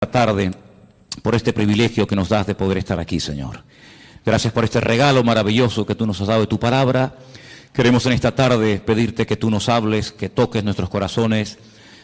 Tarde por este privilegio que nos das de poder estar aquí, Señor. Gracias por este regalo maravilloso que tú nos has dado de tu palabra. Queremos en esta tarde pedirte que tú nos hables, que toques nuestros corazones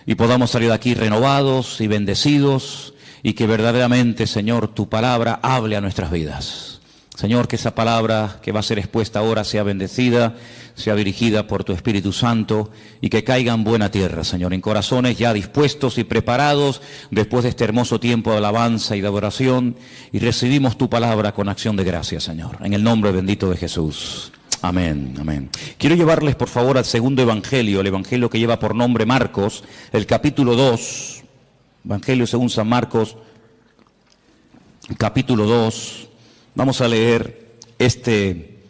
y podamos salir de aquí renovados y bendecidos y que verdaderamente, Señor, tu palabra hable a nuestras vidas. Señor, que esa palabra que va a ser expuesta ahora sea bendecida, sea dirigida por tu Espíritu Santo y que caiga en buena tierra, Señor, en corazones ya dispuestos y preparados después de este hermoso tiempo de alabanza y de adoración, y recibimos tu palabra con acción de gracias, Señor, en el nombre bendito de Jesús. Amén, amén. Quiero llevarles, por favor, al segundo evangelio, el evangelio que lleva por nombre Marcos, el capítulo 2, evangelio según San Marcos, capítulo 2. Vamos a leer este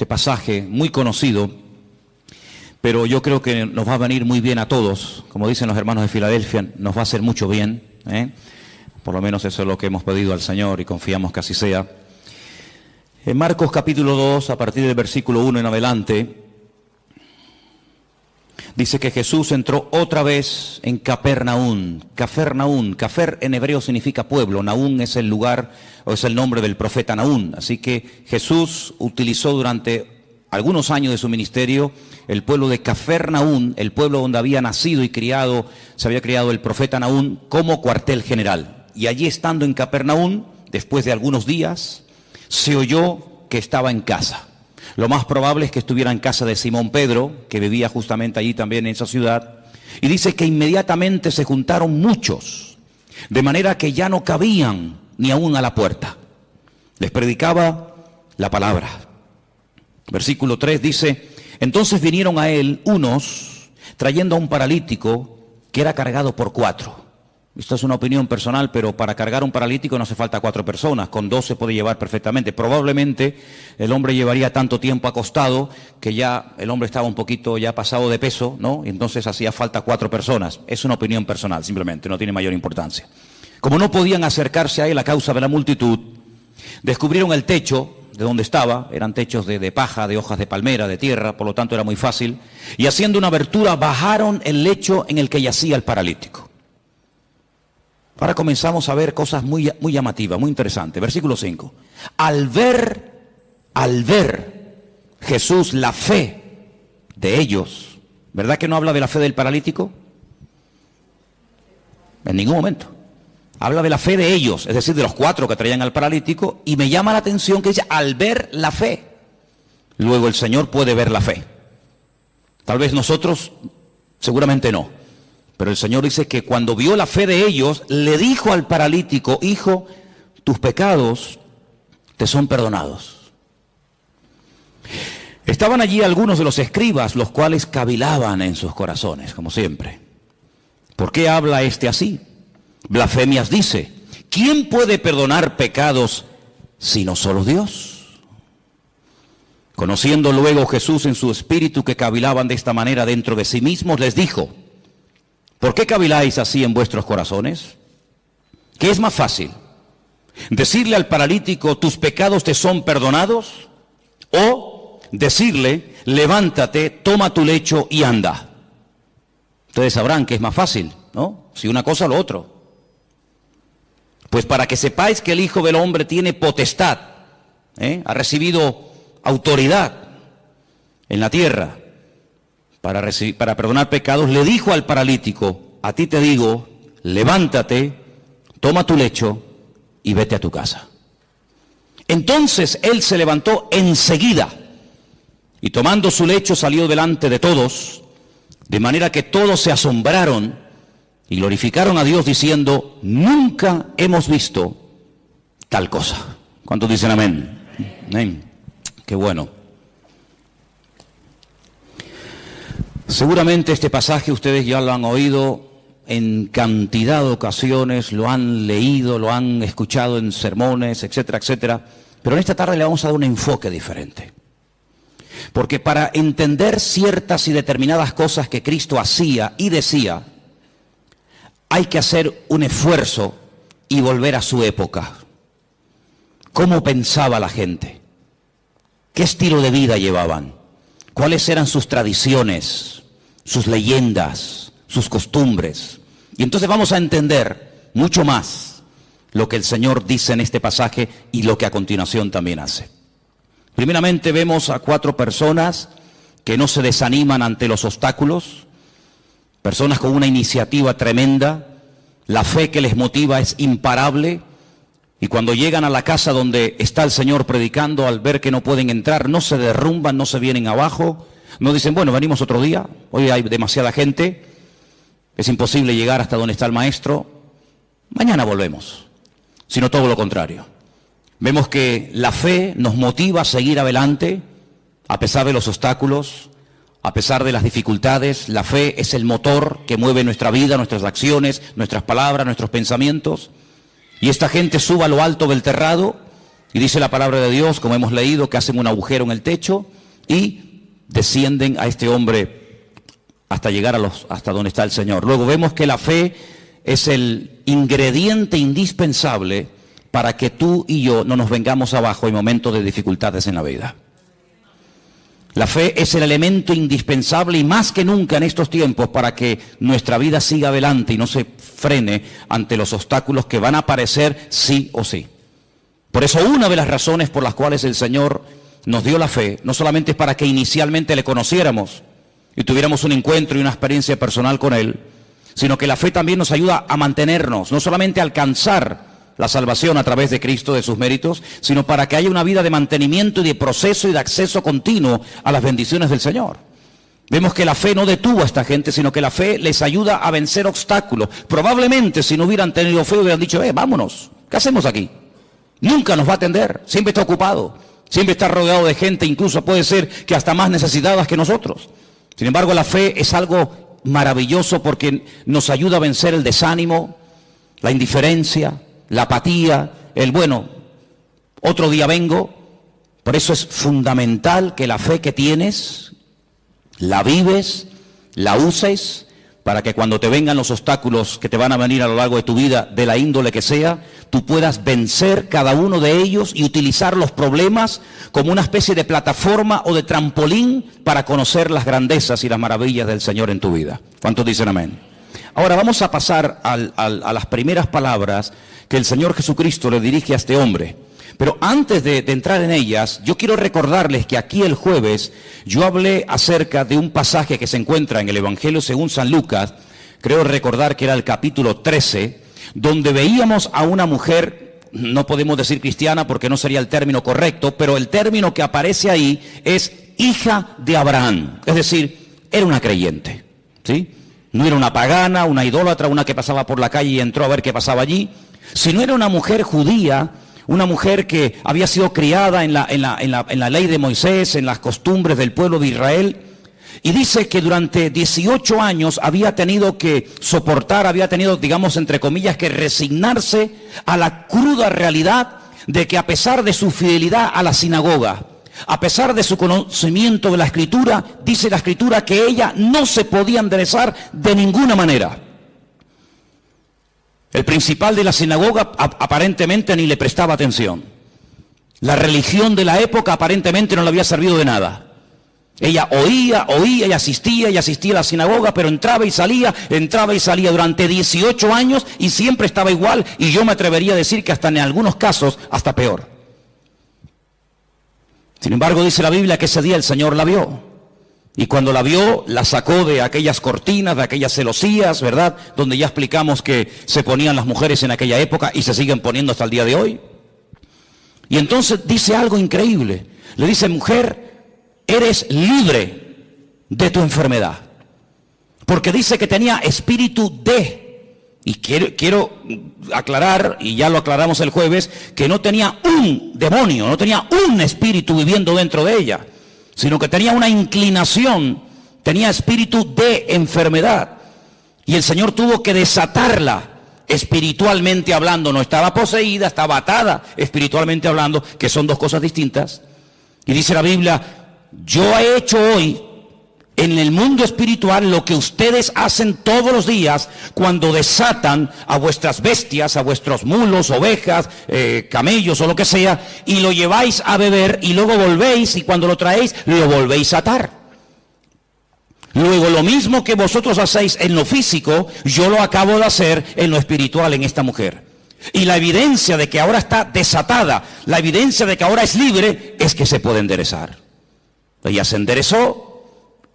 pasaje muy conocido, pero yo creo que nos va a venir muy bien a todos. Como dicen los hermanos de Filadelfia, nos va a hacer mucho bien, Por lo menos eso es lo que hemos pedido al Señor y confiamos que así sea. En Marcos capítulo 2, a partir del versículo 1 en adelante, dice que Jesús entró otra vez en Capernaum. Capernaum, Cafer en hebreo significa pueblo, Naún es el lugar o es el nombre del profeta Naún. Así que Jesús utilizó durante algunos años de su ministerio el pueblo de Capernaum, el pueblo donde había nacido y se había criado el profeta Naún, como cuartel general. Y allí, estando en Capernaum, después de algunos días, se oyó que estaba en casa. Lo más probable es que estuviera en casa de Simón Pedro, que vivía justamente allí también en esa ciudad. Y dice que inmediatamente se juntaron muchos, de manera que ya no cabían ni aún a la puerta. Les predicaba la palabra. Versículo 3 dice: entonces vinieron a él unos trayendo a un paralítico que era cargado por 4. Esto es una opinión personal, pero para cargar un paralítico no hace falta 4 personas, con 2 se puede llevar perfectamente. Probablemente el hombre llevaría tanto tiempo acostado que ya el hombre estaba un poquito ya pasado de peso, ¿no? Y entonces hacía falta 4 personas. Es una opinión personal, simplemente, no tiene mayor importancia. Como no podían acercarse a él a causa de la multitud, descubrieron el techo de donde estaba. Eran techos de paja, de hojas de palmera, de tierra, por lo tanto era muy fácil. Y haciendo una abertura bajaron el lecho en el que yacía el paralítico. Ahora comenzamos a ver cosas muy llamativas, muy interesantes. Versículo 5. Al ver Jesús la fe de ellos, ¿verdad que no habla de la fe del paralítico? En ningún momento. Habla de la fe de ellos, es decir, de los 4 que traían al paralítico, y me llama la atención que dice, al ver la fe. Luego el Señor puede ver la fe. Tal vez nosotros, seguramente no. Pero el Señor dice que cuando vio la fe de ellos, le dijo al paralítico: hijo, tus pecados te son perdonados. Estaban allí algunos de los escribas, los cuales cavilaban en sus corazones, como siempre. ¿Por qué habla este así? Blasfemias dice. ¿Quién puede perdonar pecados sino solo Dios? Conociendo luego Jesús en su espíritu que cavilaban de esta manera dentro de sí mismos, les dijo: ¿por qué caviláis así en vuestros corazones? ¿Qué es más fácil? ¿Decirle al paralítico, tus pecados te son perdonados? ¿O decirle, levántate, toma tu lecho y anda? Ustedes sabrán que es más fácil, ¿no? Si una cosa o lo otro. Pues para que sepáis que el Hijo del Hombre tiene potestad, ha recibido autoridad en la tierra para perdonar pecados, le dijo al paralítico: a ti te digo, levántate, toma tu lecho y vete a tu casa. Entonces él se levantó enseguida y tomando su lecho salió delante de todos, de manera que todos se asombraron y glorificaron a Dios diciendo: nunca hemos visto tal cosa. ¿Cuántos dicen amén? Amén. Qué bueno. Seguramente este pasaje ustedes ya lo han oído en cantidad de ocasiones, lo han leído, lo han escuchado en sermones, etcétera, etcétera. Pero en esta tarde le vamos a dar un enfoque diferente. Porque para entender ciertas y determinadas cosas que Cristo hacía y decía, hay que hacer un esfuerzo y volver a su época. ¿Cómo pensaba la gente? ¿Qué estilo de vida llevaban? ¿Cuáles eran sus tradiciones, sus leyendas, sus costumbres? Y entonces vamos a entender mucho más lo que el Señor dice en este pasaje y lo que a continuación también hace. Primeramente vemos a 4 personas que no se desaniman ante los obstáculos, personas con una iniciativa tremenda, la fe que les motiva es imparable, y cuando llegan a la casa donde está el Señor predicando, al ver que no pueden entrar, no se derrumban, no se vienen abajo, no dicen, bueno, venimos otro día, hoy hay demasiada gente, es imposible llegar hasta donde está el Maestro, mañana volvemos, sino todo lo contrario. Vemos que la fe nos motiva a seguir adelante, a pesar de los obstáculos, a pesar de las dificultades. La fe es el motor que mueve nuestra vida, nuestras acciones, nuestras palabras, nuestros pensamientos. Y esta gente sube a lo alto del terrado y dice la palabra de Dios, como hemos leído, que hacen un agujero en el techo y descienden a este hombre hasta llegar hasta donde está el Señor. Luego vemos que la fe es el ingrediente indispensable para que tú y yo no nos vengamos abajo en momentos de dificultades en la vida. La fe es el elemento indispensable y más que nunca en estos tiempos para que nuestra vida siga adelante y no se frene ante los obstáculos que van a aparecer sí o sí. Por eso una de las razones por las cuales el Señor nos dio la fe, no solamente es para que inicialmente le conociéramos y tuviéramos un encuentro y una experiencia personal con Él, sino que la fe también nos ayuda a mantenernos, no solamente a alcanzar la salvación a través de Cristo, de sus méritos, sino para que haya una vida de mantenimiento y de proceso y de acceso continuo a las bendiciones del Señor. Vemos que la fe no detuvo a esta gente, sino que la fe les ayuda a vencer obstáculos. Probablemente si no hubieran tenido fe hubieran dicho, vámonos, ¿qué hacemos aquí? Nunca nos va a atender, siempre está ocupado, siempre está rodeado de gente, incluso puede ser que hasta más necesitadas que nosotros. Sin embargo, la fe es algo maravilloso porque nos ayuda a vencer el desánimo, la indiferencia, la apatía, el bueno, otro día vengo. Por eso es fundamental que la fe que tienes, la vives, la uses, para que cuando te vengan los obstáculos que te van a venir a lo largo de tu vida, de la índole que sea, tú puedas vencer cada uno de ellos y utilizar los problemas como una especie de plataforma o de trampolín para conocer las grandezas y las maravillas del Señor en tu vida. ¿Cuántos dicen amén? Ahora vamos a pasar a las primeras palabras que el Señor Jesucristo le dirige a este hombre. Pero antes de entrar en ellas, yo quiero recordarles que aquí el jueves yo hablé acerca de un pasaje que se encuentra en el Evangelio según San Lucas, creo recordar que era el capítulo 13, donde veíamos a una mujer, no podemos decir cristiana porque no sería el término correcto, pero el término que aparece ahí es hija de Abraham, es decir, era una creyente, ¿sí? No era una pagana, una idólatra, una que pasaba por la calle y entró a ver qué pasaba allí, sino era una mujer judía, una mujer que había sido criada en la ley de Moisés, en las costumbres del pueblo de Israel, y dice que durante 18 años había tenido que soportar, había tenido, digamos, entre comillas, que resignarse a la cruda realidad de que a pesar de su fidelidad a la sinagoga, a pesar de su conocimiento de la Escritura, dice la Escritura que ella no se podía enderezar de ninguna manera. El principal de la sinagoga aparentemente ni le prestaba atención. La religión de la época aparentemente no le había servido de nada. Ella oía y asistía a la sinagoga, pero entraba y salía durante 18 años y siempre estaba igual, y yo me atrevería a decir que hasta en algunos casos hasta peor. Sin embargo, dice la Biblia que ese día el Señor la vio. Y cuando la vio, la sacó de aquellas cortinas, de aquellas celosías, ¿verdad? Donde ya explicamos que se ponían las mujeres en aquella época y se siguen poniendo hasta el día de hoy. Y entonces dice algo increíble. Le dice, mujer, eres libre de tu enfermedad. Porque dice que tenía espíritu de... Y quiero aclarar, y ya lo aclaramos el jueves, que no tenía un demonio, no tenía un espíritu viviendo dentro de ella, sino que tenía una inclinación, tenía espíritu de enfermedad. Y el Señor tuvo que desatarla espiritualmente hablando. No estaba poseída, estaba atada espiritualmente hablando, que son dos cosas distintas. Y dice la Biblia, yo he hecho hoy en el mundo espiritual lo que ustedes hacen todos los días cuando desatan a vuestras bestias, a vuestros mulos, ovejas, camellos o lo que sea, y lo lleváis a beber y luego volvéis, y cuando lo traéis lo volvéis a atar. Luego lo mismo que vosotros hacéis en lo físico, yo lo acabo de hacer en lo espiritual en esta mujer. Y la evidencia de que ahora está desatada, la evidencia de que ahora es libre, es que se puede enderezar. Ella se enderezó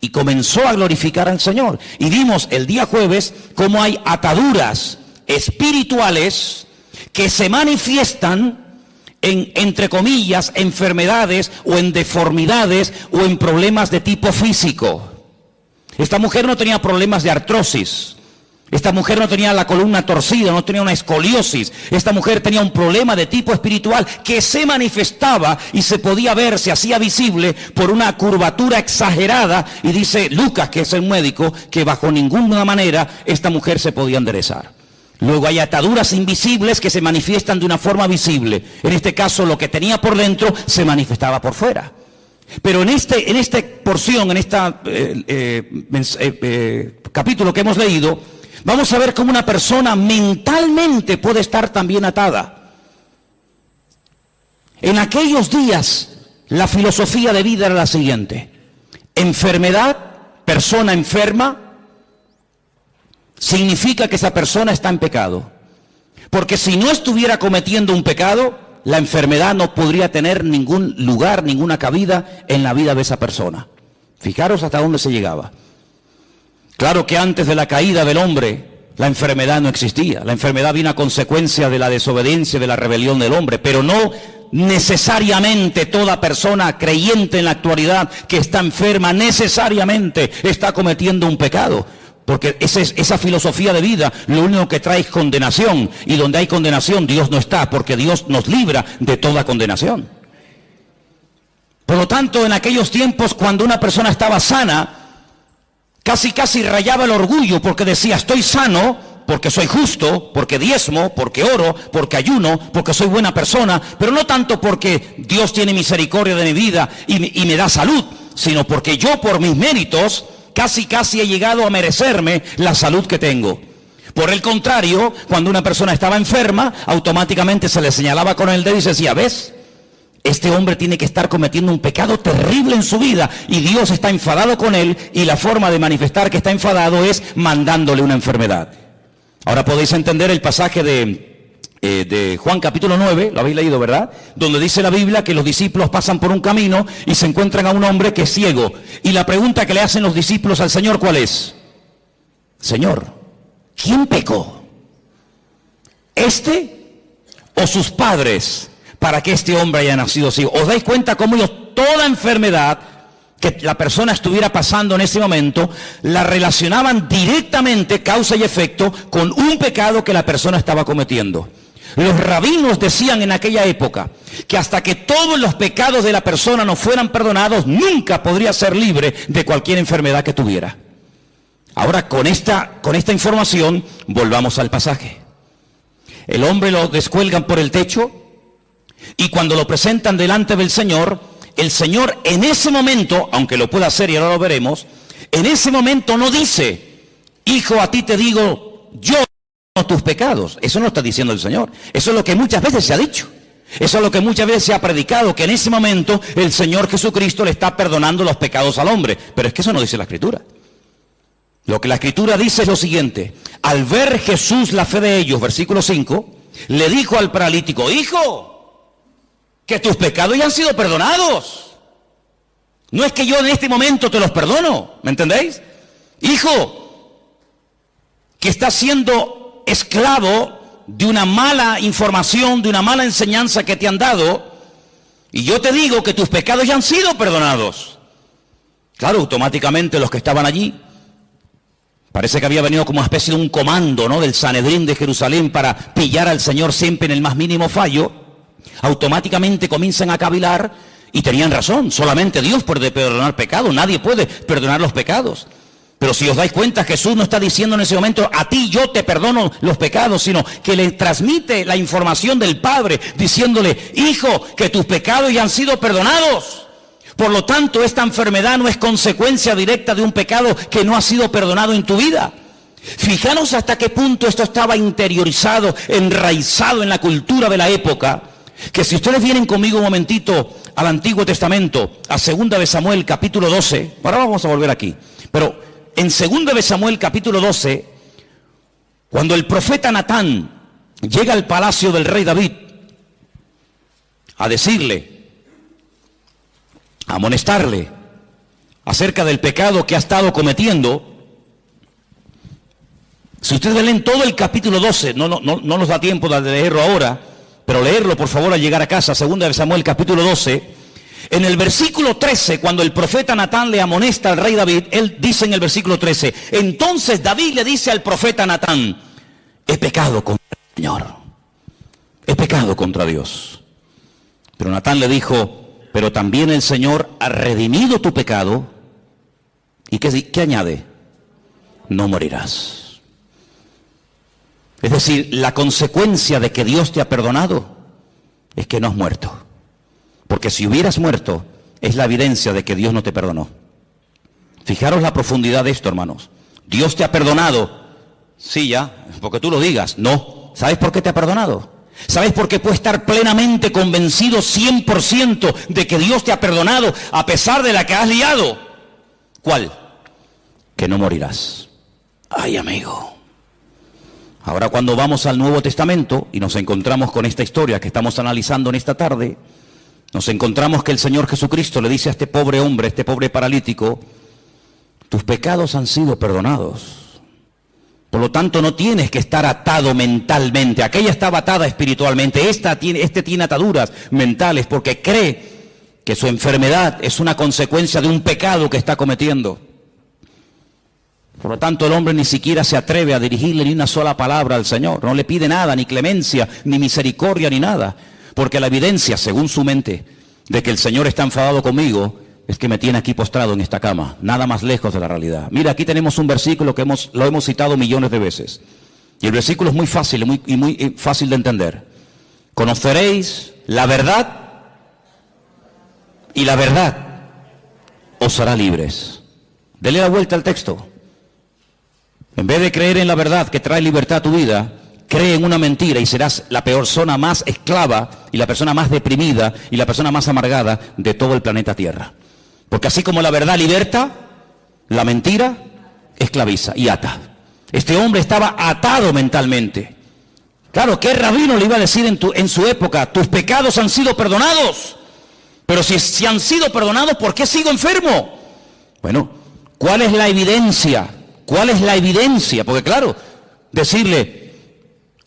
y comenzó a glorificar al Señor. Y vimos el día jueves cómo hay ataduras espirituales que se manifiestan en, entre comillas, enfermedades o en deformidades o en problemas de tipo físico. Esta mujer no tenía problemas de artrosis. Esta mujer no tenía la columna torcida, no tenía una escoliosis. Esta mujer tenía un problema de tipo espiritual que se manifestaba y se podía ver, se hacía visible por una curvatura exagerada. Y dice Lucas, que es el médico, que bajo ninguna manera esta mujer se podía enderezar. Luego hay ataduras invisibles que se manifiestan de una forma visible. En este caso, lo que tenía por dentro se manifestaba por fuera. Pero en esta porción, en este capítulo que hemos leído, vamos a ver cómo una persona mentalmente puede estar también atada. En aquellos días, la filosofía de vida era la siguiente: enfermedad, persona enferma, significa que esa persona está en pecado. Porque si no estuviera cometiendo un pecado, la enfermedad no podría tener ningún lugar, ninguna cabida en la vida de esa persona. Fijaros hasta dónde se llegaba. Claro que antes de la caída del hombre, la enfermedad no existía. La enfermedad vino a consecuencia de la desobediencia, de la rebelión del hombre, pero no necesariamente toda persona creyente en la actualidad que está enferma necesariamente está cometiendo un pecado. Porque esa filosofía de vida lo único que trae es condenación. Y donde hay condenación, Dios no está, porque Dios nos libra de toda condenación. Por lo tanto, en aquellos tiempos, cuando una persona estaba sana, casi rayaba el orgullo, porque decía: estoy sano porque soy justo, porque diezmo, porque oro, porque ayuno, porque soy buena persona, pero no tanto porque Dios tiene misericordia de mi vida y me da salud, sino porque yo, por mis méritos, casi he llegado a merecerme la salud que tengo. Por el contrario, cuando una persona estaba enferma, automáticamente se le señalaba con el dedo y se decía: ¿ves? Este hombre tiene que estar cometiendo un pecado terrible en su vida y Dios está enfadado con él, y la forma de manifestar que está enfadado es mandándole una enfermedad. Ahora podéis entender el pasaje de Juan capítulo 9, lo habéis leído, ¿verdad? Donde dice la Biblia que los discípulos pasan por un camino y se encuentran a un hombre que es ciego. Y la pregunta que le hacen los discípulos al Señor, ¿cuál es? Señor, ¿quién pecó? ¿Este o sus padres, para que este hombre haya nacido ciego? ¿Os dais cuenta cómo ellos, toda enfermedad que la persona estuviera pasando en ese momento, la relacionaban directamente, causa y efecto, con un pecado que la persona estaba cometiendo? Los rabinos decían en aquella época que hasta que todos los pecados de la persona no fueran perdonados, nunca podría ser libre de cualquier enfermedad que tuviera. Ahora, con esta información, volvamos al pasaje. El hombre lo descuelgan por el techo, y cuando lo presentan delante del Señor, el Señor en ese momento, aunque lo pueda hacer y ahora lo veremos, en ese momento no dice: hijo, a ti te digo, yo tus pecados. Eso no está diciendo el Señor. Eso es lo que muchas veces se ha dicho. Eso es lo que muchas veces se ha predicado, que en ese momento el Señor Jesucristo le está perdonando los pecados al hombre. Pero es que eso no dice la Escritura. Lo que la Escritura dice es lo siguiente: al ver Jesús la fe de ellos, versículo 5, le dijo al paralítico: hijo, que tus pecados ya han sido perdonados. No es que yo en este momento te los perdono, ¿me entendéis? Hijo, que estás siendo esclavo de una mala información, de una mala enseñanza que te han dado, y yo te digo que tus pecados ya han sido perdonados. Claro, automáticamente los que estaban allí, parece que había venido como una especie de un comando, ¿no?, del Sanedrín de Jerusalén para pillar al Señor siempre en el más mínimo fallo. Automáticamente comienzan a cavilar, y tenían razón. Solamente Dios puede perdonar pecados, nadie puede perdonar los pecados. Pero si os dais cuenta, Jesús no está diciendo en ese momento: a ti yo te perdono los pecados, sino que le transmite la información del Padre, diciéndole: hijo, que tus pecados ya han sido perdonados. Por lo tanto, esta enfermedad no es consecuencia directa de un pecado que no ha sido perdonado en tu vida. Fijaros hasta qué punto esto estaba interiorizado, enraizado en la cultura de la época, que si ustedes vienen conmigo un momentito al Antiguo Testamento, a 2 de Samuel capítulo 12, ahora vamos a volver aquí, pero en 2 de Samuel capítulo 12, cuando el profeta Natán llega al palacio del rey David a decirle, a amonestarle acerca del pecado que ha estado cometiendo. Si ustedes leen todo el capítulo 12, no nos da tiempo de leerlo ahora, pero leerlo por favor al llegar a casa, 2 de Samuel capítulo 12, en el versículo 13, cuando el profeta Natán le amonesta al rey David, él dice en el versículo 13, entonces David le dice al profeta Natán, he pecado contra el Señor, he pecado contra Dios. Pero Natán le dijo, pero también el Señor ha redimido tu pecado. ¿Y qué añade? No morirás. Es decir, la consecuencia de que Dios te ha perdonado es que no has muerto. Porque si hubieras muerto, es la evidencia de que Dios no te perdonó. Fijaros la profundidad de esto, hermanos. Dios te ha perdonado. Sí, ya, porque tú lo digas. No. ¿Sabes por qué te ha perdonado? ¿Sabes por qué puedes estar plenamente convencido 100% de que Dios te ha perdonado a pesar de la que has liado? ¿Cuál? Que no morirás. Ay, amigo. Ahora cuando vamos al Nuevo Testamento y nos encontramos con esta historia que estamos analizando en esta tarde, nos encontramos que el Señor Jesucristo le dice a este pobre hombre, a este pobre paralítico, tus pecados han sido perdonados. Por lo tanto, no tienes que estar atado mentalmente. Aquella estaba atada espiritualmente. Este tiene ataduras mentales porque cree que su enfermedad es una consecuencia de un pecado que está cometiendo. Por lo tanto, el hombre ni siquiera se atreve a dirigirle ni una sola palabra al Señor. No le pide nada, ni clemencia, ni misericordia, ni nada. Porque la evidencia, según su mente, de que el Señor está enfadado conmigo, es que me tiene aquí postrado en esta cama, nada más lejos de la realidad. Mira, aquí tenemos un versículo que lo hemos citado millones de veces. Y el versículo es muy fácil muy fácil de entender. Conoceréis la verdad y la verdad os hará libres. Dele la vuelta al texto. En vez de creer en la verdad que trae libertad a tu vida, cree en una mentira y serás la persona más esclava y la persona más deprimida y la persona más amargada de todo el planeta Tierra. Porque así como la verdad liberta, la mentira esclaviza y ata. Este hombre estaba atado mentalmente. Claro, ¿qué rabino le iba a decir en su época? Tus pecados han sido perdonados. Pero si han sido perdonados, ¿por qué sigo enfermo? Bueno, ¿cuál es la evidencia? ¿Cuál es la evidencia? Porque claro, decirle,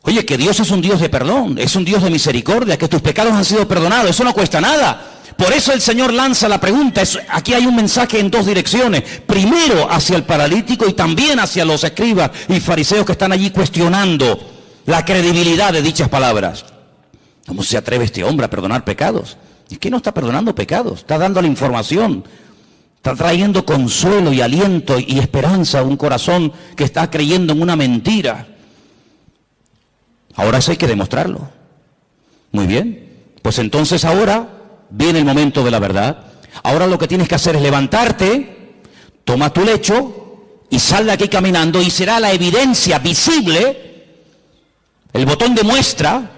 oye, que Dios es un Dios de perdón, es un Dios de misericordia, que tus pecados han sido perdonados, eso no cuesta nada. Por eso el Señor lanza la pregunta. Aquí hay un mensaje en dos direcciones. Primero hacia el paralítico y también hacia los escribas y fariseos que están allí cuestionando la credibilidad de dichas palabras. ¿Cómo se atreve este hombre a perdonar pecados? Es que no está perdonando pecados, está dando la información. Está trayendo consuelo y aliento y esperanza a un corazón que está creyendo en una mentira. Ahora eso hay que demostrarlo. Muy bien. Pues entonces ahora viene el momento de la verdad. Ahora lo que tienes que hacer es levantarte, toma tu lecho y sal de aquí caminando y será la evidencia visible, el botón de muestra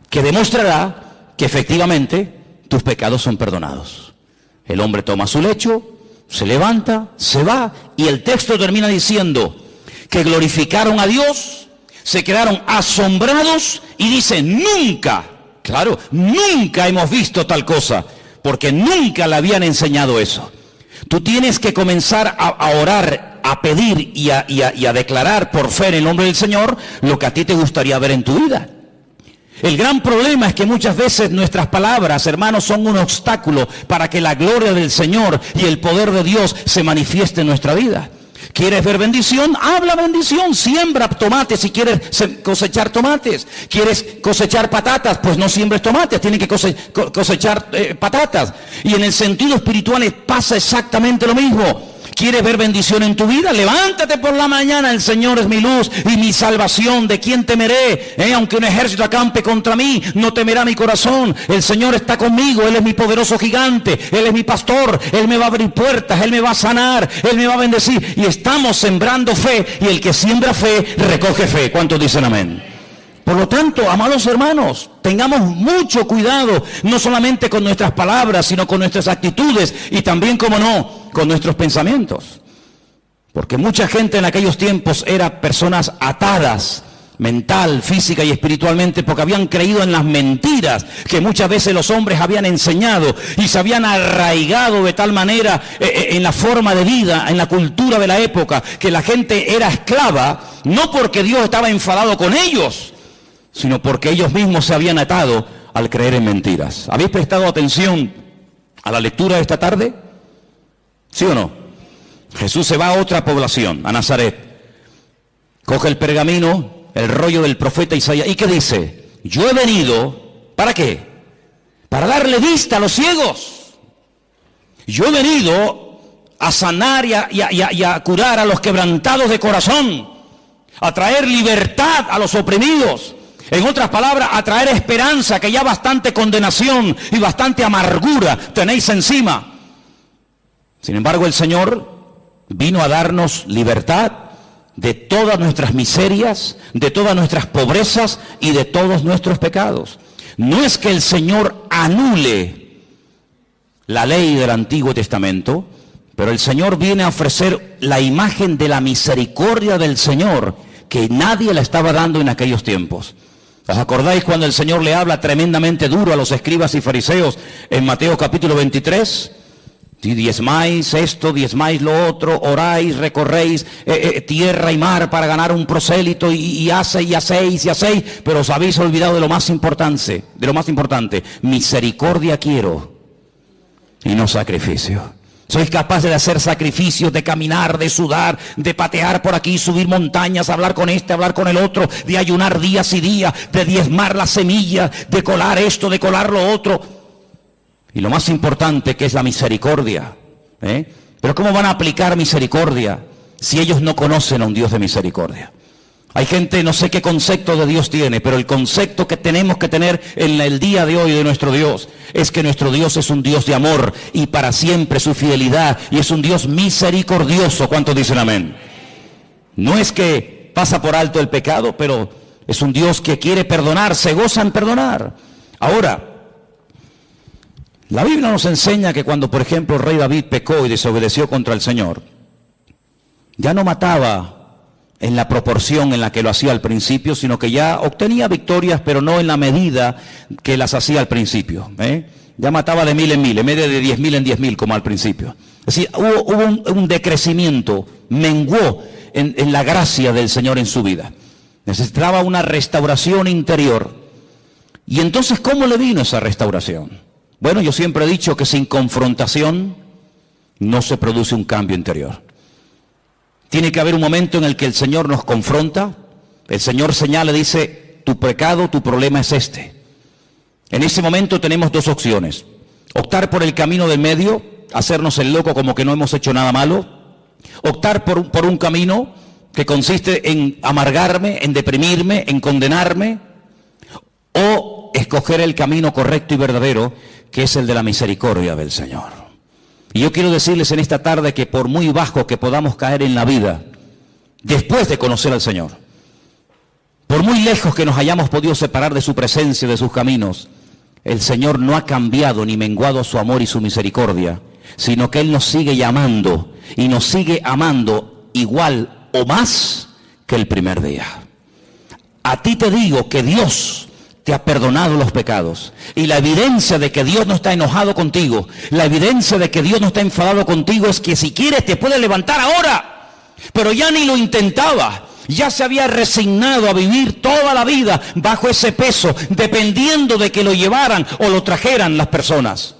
que demostrará que efectivamente tus pecados son perdonados. El hombre toma su lecho, se levanta, se va y el texto termina diciendo que glorificaron a Dios, se quedaron asombrados y dicen nunca. Claro, nunca hemos visto tal cosa, porque nunca le habían enseñado eso. Tú tienes que comenzar a orar, a pedir y a declarar por fe en el nombre del Señor lo que a ti te gustaría ver en tu vida. El gran problema es que muchas veces nuestras palabras, hermanos, son un obstáculo para que la gloria del Señor y el poder de Dios se manifieste en nuestra vida. ¿Quieres ver bendición? Habla bendición. Siembra tomates si quieres cosechar tomates. ¿Quieres cosechar patatas? Pues no siembres tomates, tienes que cosechar patatas. Y en el sentido espiritual pasa exactamente lo mismo. ¿Quieres ver bendición en tu vida? Levántate por la mañana, el Señor es mi luz y mi salvación. ¿De quién temeré? Aunque un ejército acampe contra mí, no temerá mi corazón. El Señor está conmigo, Él es mi poderoso gigante, Él es mi pastor, Él me va a abrir puertas, Él me va a sanar, Él me va a bendecir. Y estamos sembrando fe, y el que siembra fe, recoge fe. ¿Cuántos dicen amén? Por lo tanto, amados hermanos, tengamos mucho cuidado, no solamente con nuestras palabras, sino con nuestras actitudes y también, como no, con nuestros pensamientos. Porque mucha gente en aquellos tiempos era personas atadas mental, física y espiritualmente, porque habían creído en las mentiras que muchas veces los hombres habían enseñado y se habían arraigado de tal manera en la forma de vida, en la cultura de la época, que la gente era esclava, no porque Dios estaba enfadado con ellos, sino porque ellos mismos se habían atado al creer en mentiras. ¿Habéis prestado atención a la lectura de esta tarde? ¿Sí o no? Jesús se va a otra población, a Nazaret. Coge el pergamino, el rollo del profeta Isaías. ¿Y qué dice? Yo he venido, ¿para qué? Para darle vista a los ciegos. Yo he venido a sanar y a curar a los quebrantados de corazón, a traer libertad a los oprimidos. En otras palabras, a traer esperanza, que ya bastante condenación y bastante amargura tenéis encima. Sin embargo, el Señor vino a darnos libertad de todas nuestras miserias, de todas nuestras pobrezas y de todos nuestros pecados. No es que el Señor anule la ley del Antiguo Testamento, pero el Señor viene a ofrecer la imagen de la misericordia del Señor, que nadie la estaba dando en aquellos tiempos. ¿Os acordáis cuando el Señor le habla tremendamente duro a los escribas y fariseos en Mateo capítulo 23? Si diezmáis esto, diezmáis lo otro, oráis, recorréis tierra y mar para ganar un prosélito y hacéis, pero os habéis olvidado de lo más importante, misericordia quiero y no sacrificio. Sois capaces de hacer sacrificios, de caminar, de sudar, de patear por aquí, subir montañas, hablar con este, hablar con el otro, de ayunar días y días, de diezmar las semillas, de colar esto, de colar lo otro. Y lo más importante, que es la misericordia. Pero ¿cómo van a aplicar misericordia si ellos no conocen a un Dios de misericordia? Hay gente, no sé qué concepto de Dios tiene, pero el concepto que tenemos que tener en el día de hoy de nuestro Dios es que nuestro Dios es un Dios de amor y para siempre su fidelidad, y es un Dios misericordioso. ¿Cuántos dicen amén? No es que pasa por alto el pecado, pero es un Dios que quiere perdonar, se goza en perdonar. Ahora, la Biblia nos enseña que cuando, por ejemplo, el rey David pecó y desobedeció contra el Señor, ya no mataba en la proporción en la que lo hacía al principio, sino que ya obtenía victorias, pero no en la medida que las hacía al principio. Ya mataba de 1000 en 1000, en vez de 10.000 en 10.000 como al principio. Es decir, hubo un decrecimiento, menguó en la gracia del Señor en su vida. Necesitaba una restauración interior. Y entonces, ¿cómo le vino esa restauración? Bueno, yo siempre he dicho que sin confrontación no se produce un cambio interior. Tiene que haber un momento en el que el Señor nos confronta, el Señor señala, dice, tu pecado, tu problema es este. En ese momento tenemos dos opciones: optar por el camino del medio, hacernos el loco como que no hemos hecho nada malo; optar por un camino que consiste en amargarme, en deprimirme, en condenarme; o escoger el camino correcto y verdadero, que es el de la misericordia del Señor. Y yo quiero decirles en esta tarde que por muy bajo que podamos caer en la vida, después de conocer al Señor, por muy lejos que nos hayamos podido separar de su presencia, de sus caminos, el Señor no ha cambiado ni menguado su amor y su misericordia, sino que Él nos sigue llamando y nos sigue amando igual o más que el primer día. A ti te digo que Dios te ha perdonado los pecados. Y la evidencia de que Dios no está enojado contigo, la evidencia de que Dios no está enfadado contigo, es que si quieres te puede levantar ahora. Pero ya ni lo intentaba. Ya se había resignado a vivir toda la vida bajo ese peso, dependiendo de que lo llevaran o lo trajeran las personas.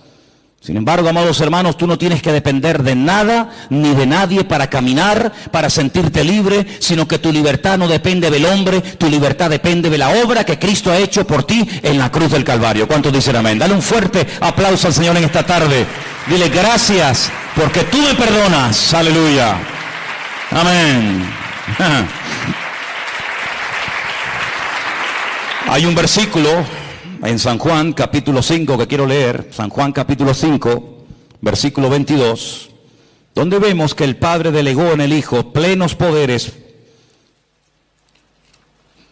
Sin embargo, amados hermanos, tú no tienes que depender de nada ni de nadie para caminar, para sentirte libre, sino que tu libertad no depende del hombre, tu libertad depende de la obra que Cristo ha hecho por ti en la cruz del Calvario. ¿Cuántos dicen amén? Dale un fuerte aplauso al Señor en esta tarde. Dile gracias porque tú me perdonas. Aleluya. Amén. Hay un versículo en San Juan capítulo 5 que quiero leer, San Juan capítulo 5, versículo 22, donde vemos que el Padre delegó en el Hijo plenos poderes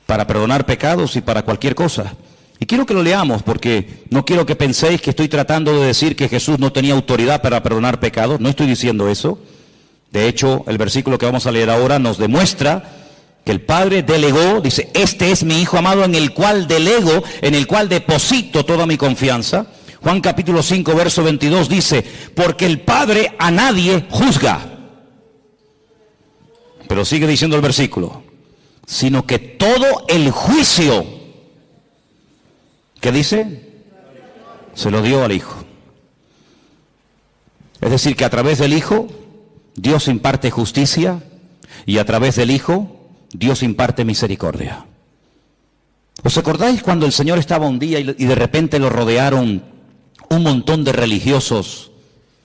para perdonar pecados y para cualquier cosa. Y quiero que lo leamos porque no quiero que penséis que estoy tratando de decir que Jesús no tenía autoridad para perdonar pecados. No estoy diciendo eso. De hecho, el versículo que vamos a leer ahora nos demuestra que el Padre delegó, dice, este es mi Hijo amado en el cual delego, en el cual deposito toda mi confianza. Juan capítulo 5, verso 22 dice, porque el Padre a nadie juzga. Pero sigue diciendo el versículo, sino que todo el juicio, ¿qué dice? Se lo dio al Hijo. Es decir, que a través del Hijo, Dios imparte justicia, y a través del Hijo, Dios imparte misericordia. ¿Os acordáis cuando el Señor estaba un día y de repente lo rodearon un montón de religiosos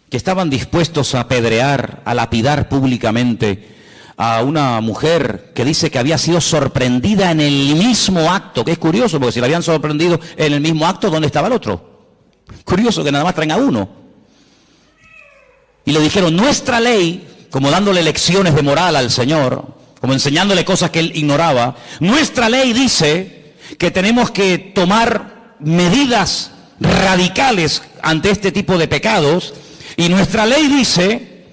que estaban dispuestos a apedrear, a lapidar públicamente a una mujer que dice que había sido sorprendida en el mismo acto? Que es curioso, porque si la habían sorprendido en el mismo acto, ¿dónde estaba el otro? Curioso que nada más traen a uno. Y le dijeron, nuestra ley, como dándole lecciones de moral al Señor, como enseñándole cosas que él ignoraba, nuestra ley dice que tenemos que tomar medidas radicales ante este tipo de pecados, y nuestra ley dice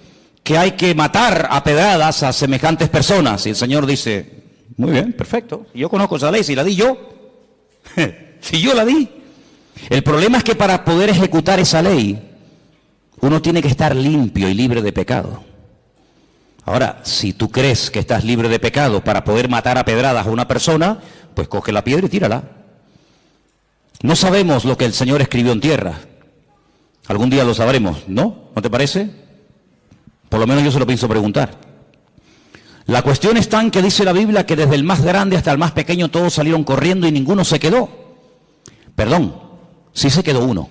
que hay que matar a pedradas a semejantes personas. Y el Señor dice, muy bien, perfecto, yo conozco esa ley, si la di yo, si yo la di. El problema es que para poder ejecutar esa ley, uno tiene que estar limpio y libre de pecado. Ahora, si tú crees que estás libre de pecado para poder matar a pedradas a una persona, pues coge la piedra y tírala. No sabemos lo que el Señor escribió en tierra. Algún día lo sabremos, ¿no? ¿No te parece? Por lo menos yo se lo pienso preguntar. La cuestión está en que dice la Biblia que desde el más grande hasta el más pequeño todos salieron corriendo y ninguno se quedó. Perdón, sí se quedó uno.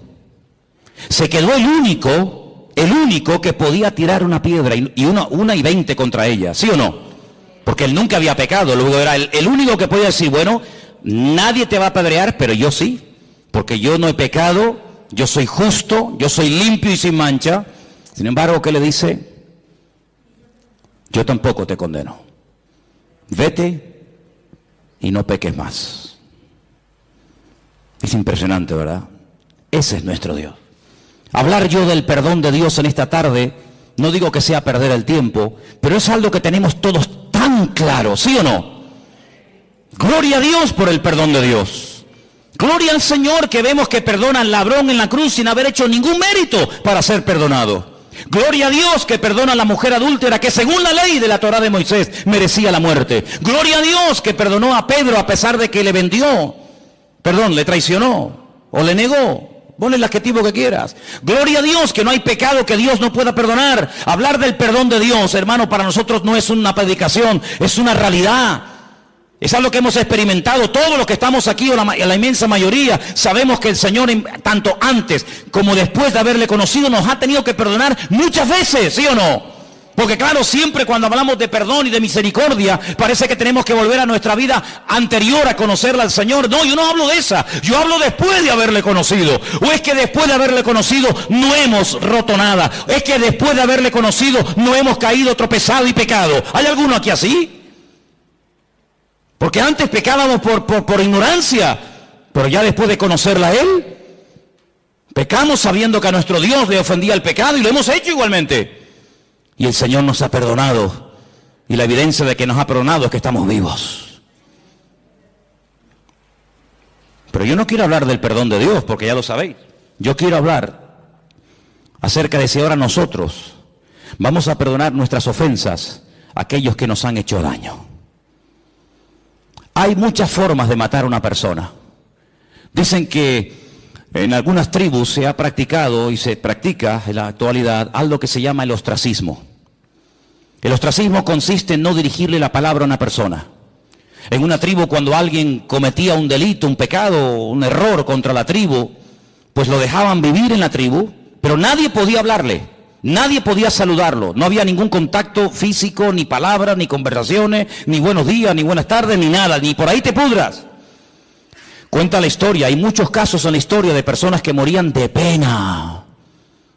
Se quedó el único que podía tirar una piedra y una y 20 contra ella, ¿sí o no? Porque él nunca había pecado, luego era el único que podía decir, bueno, nadie te va a apedrear, pero yo sí, porque yo no he pecado, yo soy justo, yo soy limpio y sin mancha. Sin embargo, ¿qué le dice? Yo tampoco te condeno. Vete y no peques más. Es impresionante, ¿verdad? Ese es nuestro Dios. Hablar yo del perdón de Dios en esta tarde, no digo que sea perder el tiempo, pero es algo que tenemos todos tan claro, ¿sí o no? Gloria a Dios por el perdón de Dios. Gloria al Señor que vemos que perdona al ladrón en la cruz sin haber hecho ningún mérito para ser perdonado. Gloria a Dios que perdona a la mujer adúltera que según la ley de la Torá de Moisés merecía la muerte. Gloria a Dios que perdonó a Pedro a pesar de que le traicionó o le negó. Ponle el adjetivo que quieras. Gloria a Dios que no hay pecado que Dios no pueda perdonar. Hablar del perdón de Dios, hermano, para nosotros no es una predicación, es una realidad. Es algo que hemos experimentado. Todos los que estamos aquí, o la inmensa mayoría, sabemos que el Señor, tanto antes como después de haberle conocido, nos ha tenido que perdonar muchas veces, ¿sí o no? Porque claro, siempre cuando hablamos de perdón y de misericordia, parece que tenemos que volver a nuestra vida anterior a conocerla al Señor. No, yo no hablo de esa, yo hablo después de haberle conocido. O es que después de haberle conocido no hemos roto nada. Es que después de haberle conocido no hemos caído, tropezado y pecado. ¿Hay alguno aquí así? Porque antes pecábamos por ignorancia, pero ya después de conocerla a Él, pecamos sabiendo que a nuestro Dios le ofendía el pecado y lo hemos hecho igualmente. Y el Señor nos ha perdonado. Y la evidencia de que nos ha perdonado es que estamos vivos. Pero yo no quiero hablar del perdón de Dios, porque ya lo sabéis. Yo quiero hablar acerca de si ahora nosotros vamos a perdonar nuestras ofensas a aquellos que nos han hecho daño. Hay muchas formas de matar a una persona. Dicen que en algunas tribus se ha practicado y se practica en la actualidad algo que se llama el ostracismo. El ostracismo consiste en no dirigirle la palabra a una persona. En una tribu, cuando alguien cometía un delito, un pecado, un error contra la tribu, pues lo dejaban vivir en la tribu, pero nadie podía hablarle, nadie podía saludarlo. No había ningún contacto físico, ni palabras, ni conversaciones, ni buenos días, ni buenas tardes, ni nada, ni por ahí te pudras. Cuenta la historia, hay muchos casos en la historia de personas que morían de pena,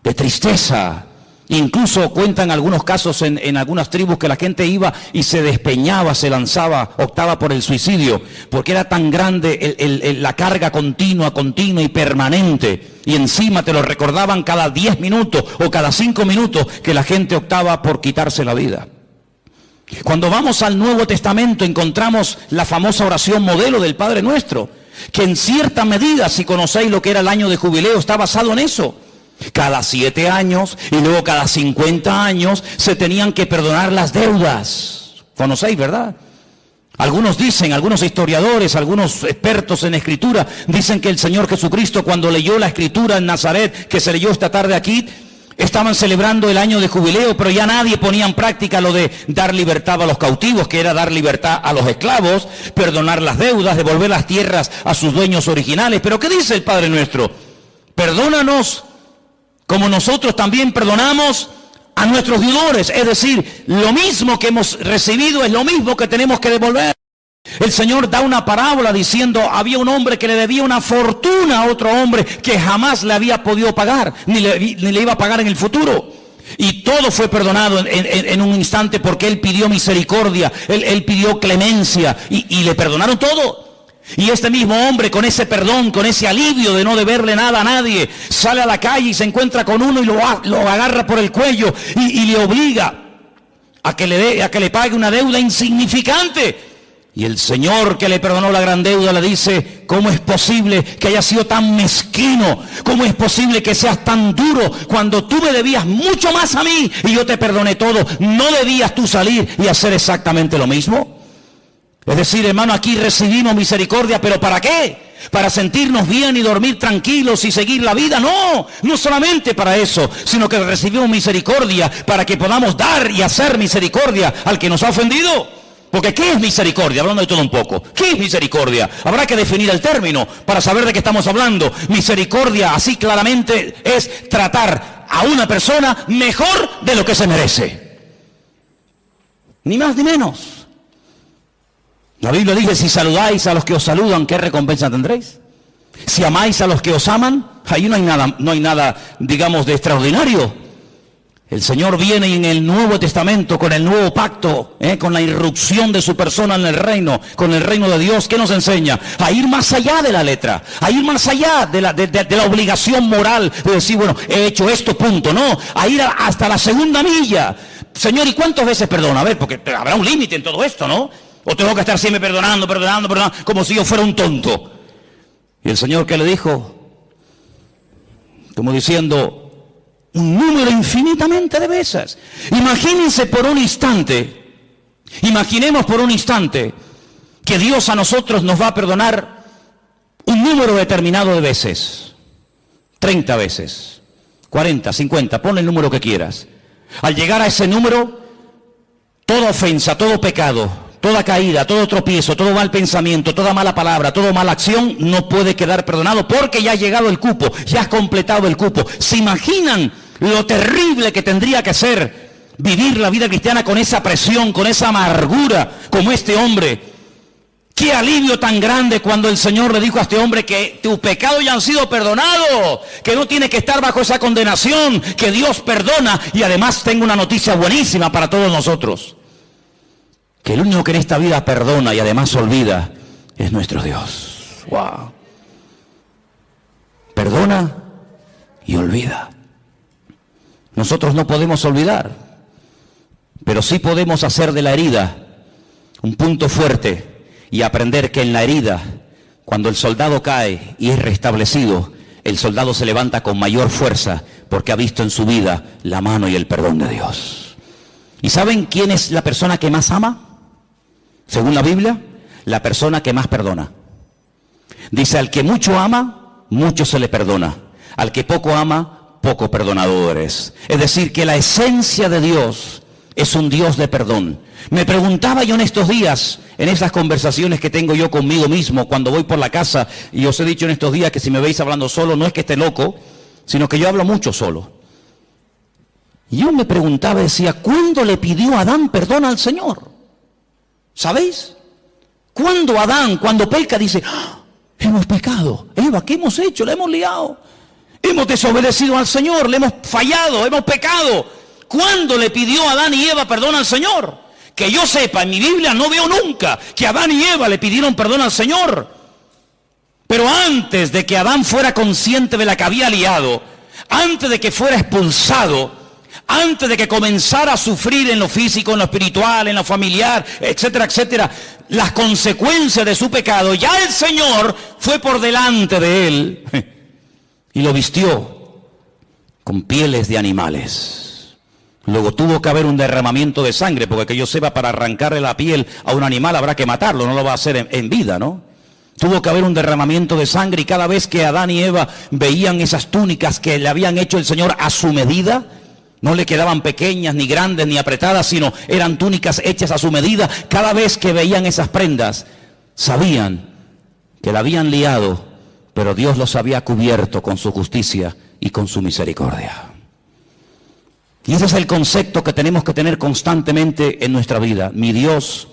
de tristeza. Incluso cuentan algunos casos en algunas tribus que la gente iba y se despeñaba, se lanzaba, optaba por el suicidio, porque era tan grande la carga continua y permanente. Y encima te lo recordaban cada 10 minutos o cada 5 minutos que la gente optaba por quitarse la vida. Cuando vamos al Nuevo Testamento encontramos la famosa oración modelo del Padre Nuestro, que en cierta medida, si conocéis lo que era el año de jubileo, está basado en eso. Cada 7 años y luego cada 50 años se tenían que perdonar las deudas. ¿Conocéis, verdad? Algunos dicen, algunos historiadores, algunos expertos en escritura, dicen que el Señor Jesucristo, cuando leyó la escritura en Nazaret, que se leyó esta tarde aquí, estaban celebrando el año de jubileo, pero ya nadie ponía en práctica lo de dar libertad a los cautivos, que era dar libertad a los esclavos, perdonar las deudas, devolver las tierras a sus dueños originales. Pero ¿qué dice el Padre Nuestro? Perdónanos como nosotros también perdonamos a nuestros deudores. Es decir, lo mismo que hemos recibido es lo mismo que tenemos que devolver. El Señor da una parábola diciendo, había un hombre que le debía una fortuna a otro hombre que jamás le había podido pagar, ni le iba a pagar en el futuro. Y todo fue perdonado en un instante porque él pidió misericordia, él pidió clemencia y le perdonaron todo. Y este mismo hombre, con ese perdón, con ese alivio de no deberle nada a nadie, sale a la calle y se encuentra con uno y lo agarra por el cuello y le obliga a que le pague una deuda insignificante. Y el Señor, que le perdonó la gran deuda, le dice, ¿cómo es posible que hayas sido tan mezquino? ¿Cómo es posible que seas tan duro cuando tú me debías mucho más a mí y yo te perdoné todo? ¿No debías tú salir y hacer exactamente lo mismo? Es decir, hermano, aquí recibimos misericordia, ¿pero para qué? ¿Para sentirnos bien y dormir tranquilos y seguir la vida? No, no solamente para eso, sino que recibimos misericordia para que podamos dar y hacer misericordia al que nos ha ofendido. Porque ¿qué es misericordia? Hablando de todo un poco. ¿Qué es misericordia? Habrá que definir el término para saber de qué estamos hablando. Misericordia, así claramente, es tratar a una persona mejor de lo que se merece. Ni más ni menos. La Biblia dice, si saludáis a los que os saludan, ¿qué recompensa tendréis? Si amáis a los que os aman, ahí no hay nada, digamos, de extraordinario. El Señor viene en el Nuevo Testamento, con el nuevo pacto, con la irrupción de su persona en el reino, con el reino de Dios. ¿Qué nos enseña? A ir más allá de la letra, a ir más allá de la obligación moral de decir, bueno, he hecho esto, punto. No, a ir hasta la segunda milla. Señor, ¿y cuántas veces perdona? A ver, porque habrá un límite en todo esto, ¿no? O tengo que estar siempre perdonando, como si yo fuera un tonto. Y el Señor, ¿qué le dijo? Como diciendo, un número infinitamente de veces. Imaginemos por un instante que Dios a nosotros nos va a perdonar un número determinado de veces. 30 veces, 40, 50, pon el número que quieras. Al llegar a ese número, toda ofensa, todo pecado, toda caída, todo tropiezo, todo mal pensamiento, toda mala palabra, toda mala acción no puede quedar perdonado porque ya ha llegado el cupo, ya has completado el cupo. ¿Se imaginan lo terrible que tendría que ser vivir la vida cristiana con esa presión, con esa amargura como este hombre? Qué alivio tan grande cuando el Señor le dijo a este hombre que tus pecados ya han sido perdonados, que no tiene que estar bajo esa condenación, que Dios perdona. Y además tengo una noticia buenísima para todos nosotros. Que el único que en esta vida perdona y además olvida es nuestro Dios. ¡Wow! Perdona y olvida. Nosotros no podemos olvidar, pero sí podemos hacer de la herida un punto fuerte y aprender que en la herida, cuando el soldado cae y es restablecido, el soldado se levanta con mayor fuerza porque ha visto en su vida la mano y el perdón de Dios. ¿Y saben quién es la persona que más ama? Según la Biblia, la persona que más perdona. Dice, al que mucho ama, mucho se le perdona. Al que poco ama, poco perdonador es. Es decir, que la esencia de Dios es un Dios de perdón. Me preguntaba yo en estos días, en esas conversaciones que tengo yo conmigo mismo, cuando voy por la casa, y os he dicho en estos días que si me veis hablando solo, no es que esté loco, sino que yo hablo mucho solo. Y yo me preguntaba, decía, ¿cuándo le pidió Adán perdón al Señor? ¿Sabéis? Cuando Adán, cuando peca, dice, ¡ah! Hemos pecado. Eva, ¿qué hemos hecho? La hemos liado. Hemos desobedecido al Señor, le hemos fallado, hemos pecado. ¿Cuándo le pidió Adán y Eva perdón al Señor? Que yo sepa, en mi Biblia no veo nunca que Adán y Eva le pidieron perdón al Señor. Pero antes de que Adán fuera consciente de la que había liado, antes de que fuera expulsado, antes de que comenzara a sufrir en lo físico, en lo espiritual, en lo familiar, etcétera, etcétera, las consecuencias de su pecado, ya el Señor fue por delante de él y lo vistió con pieles de animales. Luego tuvo que haber un derramamiento de sangre, porque que yo sepa, para arrancarle la piel a un animal habrá que matarlo, no lo va a hacer en vida, ¿no? Tuvo que haber un derramamiento de sangre, y cada vez que Adán y Eva veían esas túnicas que le habían hecho el Señor a su medida, no le quedaban pequeñas, ni grandes, ni apretadas, sino eran túnicas hechas a su medida. Cada vez que veían esas prendas, sabían que la habían liado, pero Dios los había cubierto con su justicia y con su misericordia. Y ese es el concepto que tenemos que tener constantemente en nuestra vida. Mi Dios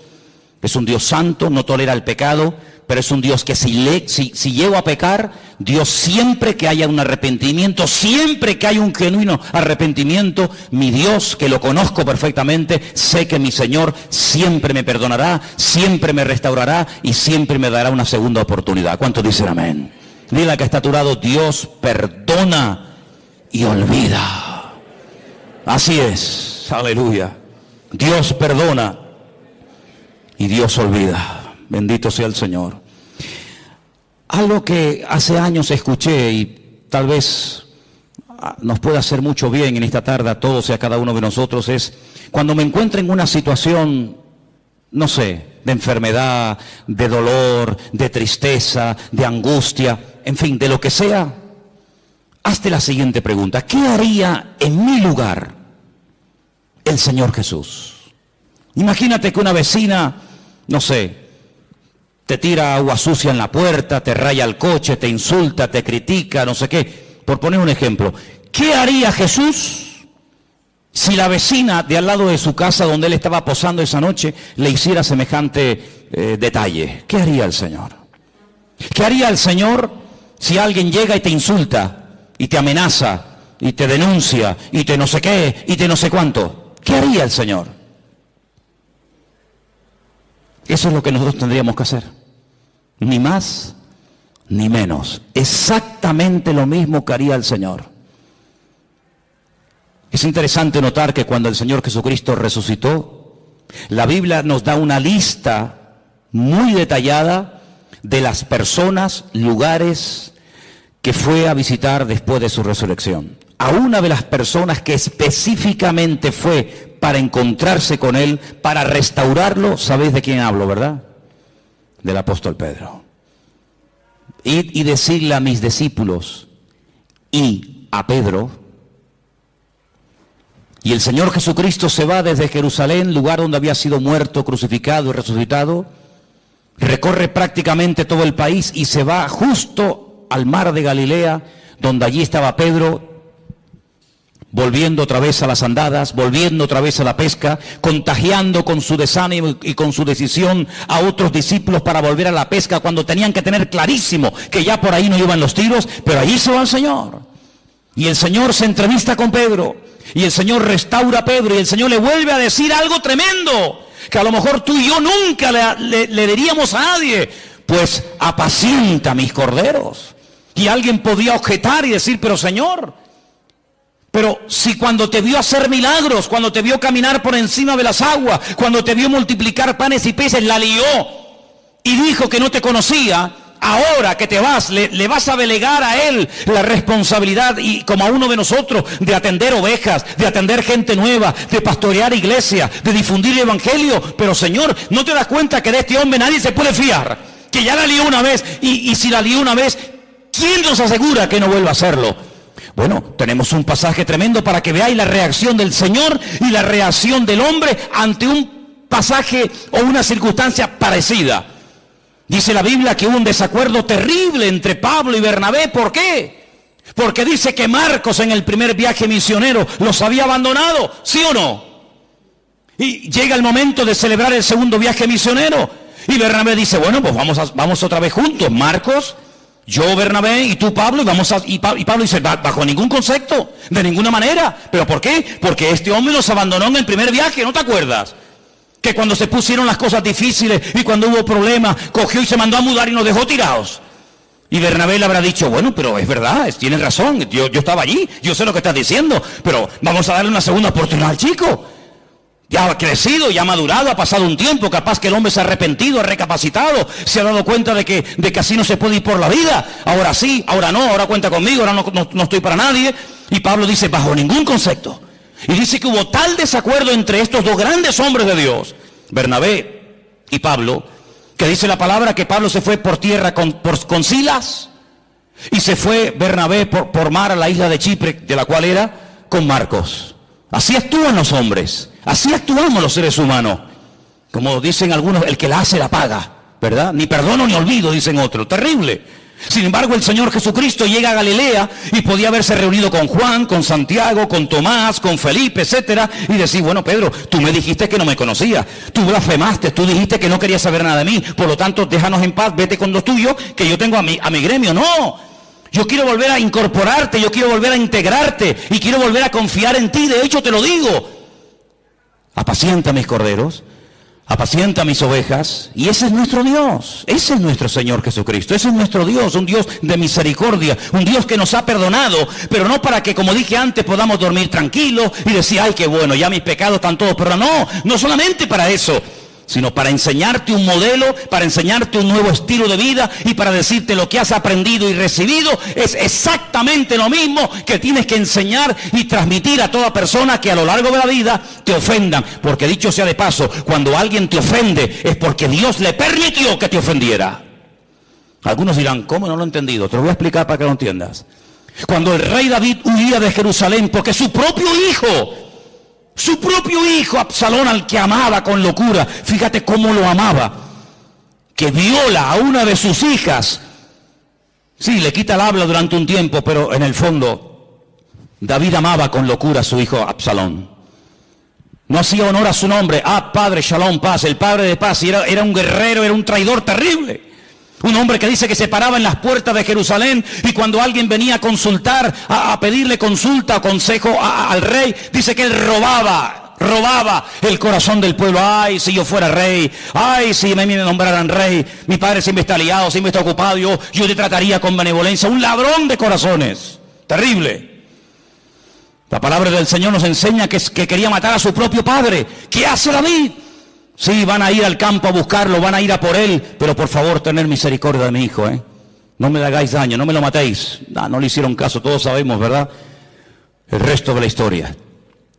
es un Dios santo, no tolera el pecado, pero es un Dios que si llego a pecar, Dios, siempre que haya un arrepentimiento, siempre que haya un genuino arrepentimiento, mi Dios, que lo conozco perfectamente, sé que mi Señor siempre me perdonará, siempre me restaurará y siempre me dará una segunda oportunidad. ¿Cuántos dicen amén? Dile al que está a tu lado: Dios perdona y olvida. Así es, aleluya. Dios perdona y Dios olvida. Bendito sea el Señor. Algo que hace años escuché y tal vez nos pueda hacer mucho bien en esta tarde a todos y a cada uno de nosotros es: cuando me encuentro en una situación, no sé, de enfermedad, de dolor, de tristeza, de angustia, en fin, de lo que sea, hazte la siguiente pregunta: ¿qué haría en mi lugar el Señor Jesús? Imagínate que una vecina, no sé, te tira agua sucia en la puerta, te raya el coche, te insulta, te critica, no sé qué. Por poner un ejemplo, ¿qué haría Jesús si la vecina de al lado de su casa, donde él estaba posando esa noche, le hiciera semejante detalle? ¿Qué haría el Señor? ¿Qué haría el Señor si alguien llega y te insulta, y te amenaza, y te denuncia, y te no sé qué, y te no sé cuánto? ¿Qué haría el Señor? Eso es lo que nosotros tendríamos que hacer. Ni más, ni menos. Exactamente lo mismo que haría el Señor. Es interesante notar que cuando el Señor Jesucristo resucitó, la Biblia nos da una lista muy detallada de las personas, lugares que fue a visitar después de su resurrección. A una de las personas que específicamente fue para encontrarse con él, para restaurarlo, ¿sabéis de quién hablo, verdad? Del apóstol Pedro. Y decirle a mis discípulos y a Pedro. Y el Señor Jesucristo se va desde Jerusalén, lugar donde había sido muerto, crucificado y resucitado, recorre prácticamente todo el país y se va justo al mar de Galilea, donde allí estaba Pedro, volviendo otra vez a las andadas, volviendo otra vez a la pesca, contagiando con su desánimo y con su decisión a otros discípulos para volver a la pesca, cuando tenían que tener clarísimo que ya por ahí no iban los tiros, pero allí se va el Señor. Y el Señor se entrevista con Pedro, y el Señor restaura a Pedro, y el Señor le vuelve a decir algo tremendo, que a lo mejor tú y yo nunca le diríamos a nadie: pues apacienta mis corderos. Y alguien podría objetar y decir: pero Señor, pero si cuando te vio hacer milagros, cuando te vio caminar por encima de las aguas, cuando te vio multiplicar panes y peces, la lió y dijo que no te conocía, ahora que te vas, le vas a delegar a él la responsabilidad, y como a uno de nosotros, de atender ovejas, de atender gente nueva, de pastorear iglesia, de difundir el evangelio. Pero Señor, ¿no te das cuenta que de este hombre nadie se puede fiar? Que ya la lió una vez, y si la lió una vez, ¿quién nos asegura que no vuelva a hacerlo? Bueno, tenemos un pasaje tremendo para que veáis la reacción del Señor y la reacción del hombre ante un pasaje o una circunstancia parecida. Dice la Biblia que hubo un desacuerdo terrible entre Pablo y Bernabé. ¿Por qué? Porque dice que Marcos en el primer viaje misionero los había abandonado, ¿sí o no? Y llega el momento de celebrar el segundo viaje misionero, y Bernabé dice: bueno, pues vamos otra vez juntos, Marcos, yo, Bernabé, y tú, Pablo, y Pablo dice: bajo ningún concepto, de ninguna manera. ¿Pero por qué? Porque este hombre nos abandonó en el primer viaje, ¿no te acuerdas? Que cuando se pusieron las cosas difíciles y cuando hubo problemas, cogió y se mandó a mudar y nos dejó tirados. Y Bernabé le habrá dicho, bueno, pero es verdad, tienes razón, yo estaba allí, yo sé lo que estás diciendo, pero vamos a darle una segunda oportunidad al chico. Ya ha crecido, ya ha madurado, ha pasado un tiempo, capaz que el hombre se ha arrepentido, ha recapacitado, se ha dado cuenta de que así no se puede ir por la vida. Ahora sí, ahora no, ahora cuenta conmigo, ahora no estoy para nadie. Y Pablo dice, bajo ningún concepto. Y dice que hubo tal desacuerdo entre estos dos grandes hombres de Dios, Bernabé y Pablo, que dice la palabra que Pablo se fue por tierra con Silas y se fue Bernabé por mar a la isla de Chipre, de la cual era, con Marcos. Así actúan los hombres, así actuamos los seres humanos. Como dicen algunos, el que la hace la paga, ¿verdad? Ni perdono ni olvido, dicen otros. Terrible. Sin embargo, el Señor Jesucristo llega a Galilea y podía haberse reunido con Juan, con Santiago, con Tomás, con Felipe, etcétera, y decir, bueno, Pedro, tú me dijiste que no me conocías, tú blasfemaste, tú dijiste que no querías saber nada de mí, por lo tanto, déjanos en paz, vete con los tuyos, que yo tengo a mi gremio. No. Yo quiero volver a incorporarte, yo quiero volver a integrarte y quiero volver a confiar en ti. De hecho, te lo digo. Apacienta mis corderos, apacienta mis ovejas. Y ese es nuestro Dios, ese es nuestro Señor Jesucristo, ese es nuestro Dios, un Dios de misericordia, un Dios que nos ha perdonado, pero no para que, como dije antes, podamos dormir tranquilos y decir, ay, qué bueno, ya mis pecados están todos perdonados. No, no solamente para eso, sino para enseñarte un modelo, para enseñarte un nuevo estilo de vida y para decirte lo que has aprendido y recibido es exactamente lo mismo que tienes que enseñar y transmitir a toda persona que a lo largo de la vida te ofendan. Porque dicho sea de paso, cuando alguien te ofende es porque Dios le permitió que te ofendiera. Algunos dirán, ¿cómo? No lo he entendido. Te lo voy a explicar para que lo entiendas. Cuando el rey David huía de Jerusalén porque su propio hijo Absalón, al que amaba con locura, fíjate cómo lo amaba, que viola a una de sus hijas. Sí, le quita el habla durante un tiempo, pero en el fondo David amaba con locura a su hijo Absalón. No hacía honor a su nombre, Padre, Shalom, paz, el Padre de paz, y era un guerrero, era un traidor terrible. Un hombre que dice que se paraba en las puertas de Jerusalén y cuando alguien venía a consultar, a pedirle consulta o consejo al rey, dice que él robaba el corazón del pueblo. Ay, si yo fuera rey, ay, si me nombraran rey, mi padre siempre está liado, siempre está ocupado, yo le trataría con benevolencia. Un ladrón de corazones, terrible. La palabra del Señor nos enseña que quería matar a su propio padre. ¿Qué hace David? Sí, van a ir al campo a buscarlo, van a ir a por él, pero por favor, tener misericordia de mi hijo, No me le hagáis daño, no me lo matéis. No le hicieron caso, todos sabemos, ¿verdad? El resto de la historia.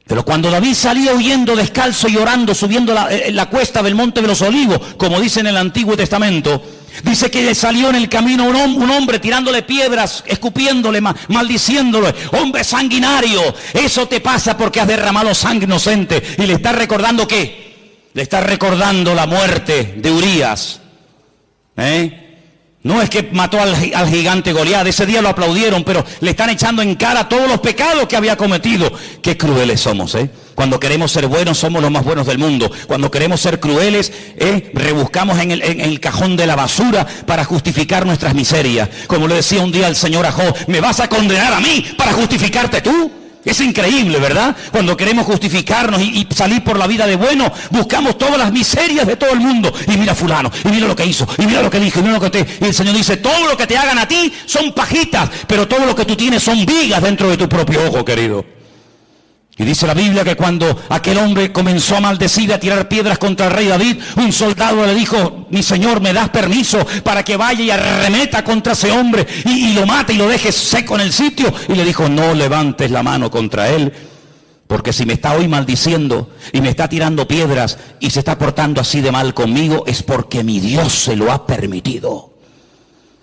Pero cuando David salía huyendo descalzo y llorando, subiendo la cuesta del Monte de los Olivos, como dice en el Antiguo Testamento, dice que le salió en el camino un hombre tirándole piedras, escupiéndole, maldiciéndole. Hombre sanguinario, eso te pasa porque has derramado sangre inocente. Y le está recordando ¿qué? Le está recordando la muerte de Urías. No es que mató al gigante Goliat, ese día lo aplaudieron, pero le están echando en cara todos los pecados que había cometido. Qué crueles somos, Cuando queremos ser buenos, somos los más buenos del mundo. Cuando queremos ser crueles, rebuscamos en el cajón de la basura para justificar nuestras miserias. Como le decía un día el Señor a Job, ¿me vas a condenar a mí para justificarte tú? Es increíble, ¿verdad? Cuando queremos justificarnos y salir por la vida de bueno, buscamos todas las miserias de todo el mundo. Y mira fulano, y mira lo que hizo, y mira lo que dijo, y mira lo que y el Señor dice, todo lo que te hagan a ti son pajitas, pero todo lo que tú tienes son vigas dentro de tu propio ojo, querido. Y dice la Biblia que cuando aquel hombre comenzó a maldecir, a tirar piedras contra el rey David, un soldado le dijo, mi señor, ¿me das permiso para que vaya y arremeta contra ese hombre y lo mate y lo deje seco en el sitio? Y le dijo, no levantes la mano contra él, porque si me está hoy maldiciendo y me está tirando piedras y se está portando así de mal conmigo, es porque mi Dios se lo ha permitido.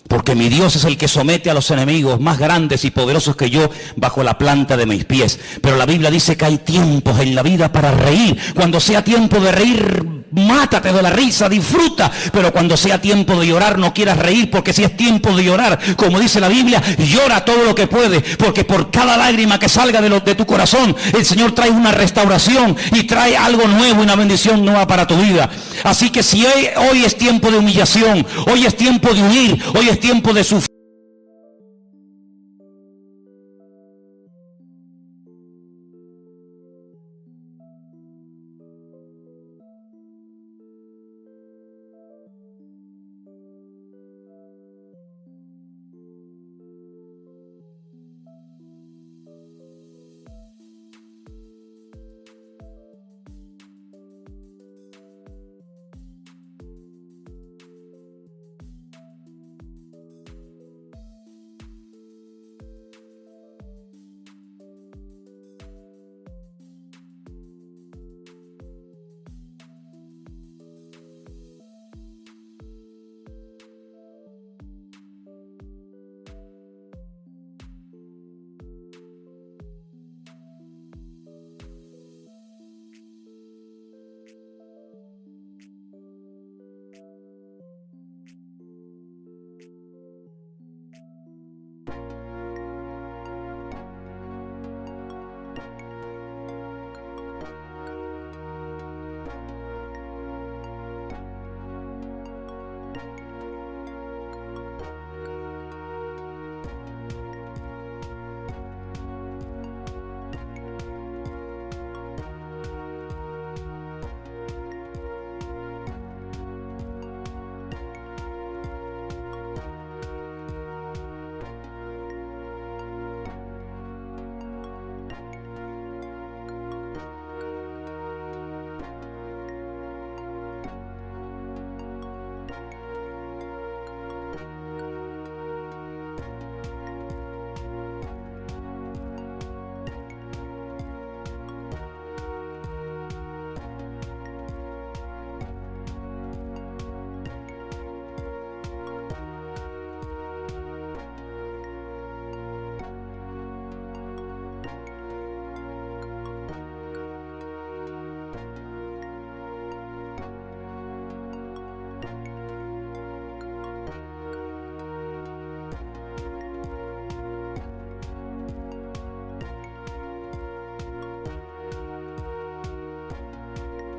Porque mi Dios es el que somete a los enemigos más grandes y poderosos que yo bajo la planta de mis pies. Pero la Biblia dice que hay tiempos en la vida para reír. Cuando sea tiempo de reír, mátate de la risa, disfruta. Pero cuando sea tiempo de llorar, no quieras reír, porque si es tiempo de llorar, como dice la Biblia, llora todo lo que puede, porque por cada lágrima que salga de tu corazón, el Señor trae una restauración y trae algo nuevo, una bendición nueva para tu vida. Así que si hoy es tiempo de humillación, hoy es tiempo de huir, hoy es tiempo de sufrir.